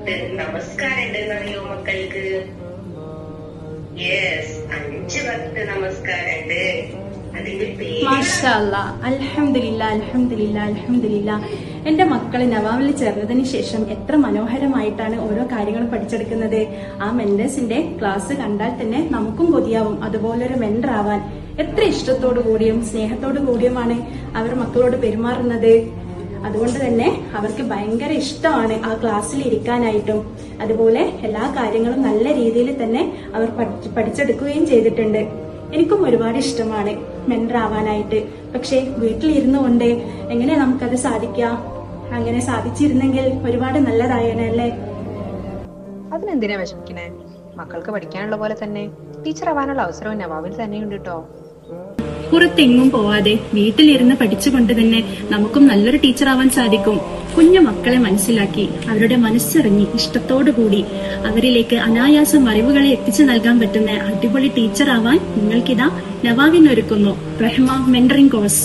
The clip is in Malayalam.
വക്ത് നമസ്കാരം ഉണ്ടെന്നറിയോ മക്കൾക്ക്? യെസ്, 5 വക്ത് നമസ്കാരം ഉണ്ട്. അതിന്റെ പേര് മാഷാ അല്ലാഹ്. അൽഹംദുലില്ലാ അൽഹംദുലില്ലാ അൽഹംദുലില്ലാ. എന്റെ മക്കള് നവാവിൽ ചേർന്നതിന് ശേഷം എത്ര മനോഹരമായിട്ടാണ് ഓരോ കാര്യങ്ങളും പഠിച്ചെടുക്കുന്നത്. ആ മെന്റേഴ്സിന്റെ ക്ലാസ് കണ്ടാൽ തന്നെ നമുക്കും കൊതിയാവും അതുപോലൊരു മെന്റർ ആവാൻ. എത്ര ഇഷ്ടത്തോടു കൂടിയും സ്നേഹത്തോടു കൂടിയുമാണ് അവർ മക്കളോട് പെരുമാറുന്നത്. അതുകൊണ്ട് തന്നെ അവർക്ക് ഭയങ്കര ഇഷ്ടമാണ് ആ ക്ലാസ്സിൽ ഇരിക്കാനായിട്ടും. അതുപോലെ എല്ലാ കാര്യങ്ങളും നല്ല രീതിയിൽ തന്നെ അവർ പഠിച്ചെടുക്കുകയും ചെയ്തിട്ടുണ്ട്. എനിക്കും ഒരുപാട് ഇഷ്ടമാണ് മെന്റർ ആവാനായിട്ട്. പക്ഷെ വീട്ടിലിരുന്നു കൊണ്ട് എങ്ങനെ നമുക്കത് സാധിക്കാം? അങ്ങനെ സാധിച്ചിരുന്നെങ്കിൽ ഒരുപാട് നല്ലതായേനല്ലേ. അതിനെന്തിനാ വിഷമിക്കണേ? മക്കൾക്ക് പഠിക്കാനുള്ള പോലെ തന്നെ ടീച്ചർ ആവാനുള്ള അവസരവും നവാബിൽ തന്നെയുണ്ട് കേട്ടോ. പുറത്തെങ്ങും പോവാതെ വീട്ടിലിരുന്ന് പഠിച്ചുകൊണ്ട് തന്നെ നമുക്കും നല്ലൊരു ടീച്ചർ ആവാൻ സാധിക്കും. കുഞ്ഞു മക്കളെ മനസ്സിലാക്കി അവരുടെ മനസ്സറിഞ്ഞ് ഇഷ്ടത്തോടുകൂടി അവരിലേക്ക് അനായാസം അറിവുകളെ എത്തിച്ചു നൽകാൻ പറ്റുന്ന അടിപൊളി ടീച്ചർ ആവാൻ നിങ്ങൾക്കിതാ നവാവിനൊരുക്കുന്നു റഹ്മ മെന്ററിംഗ് കോഴ്സ്.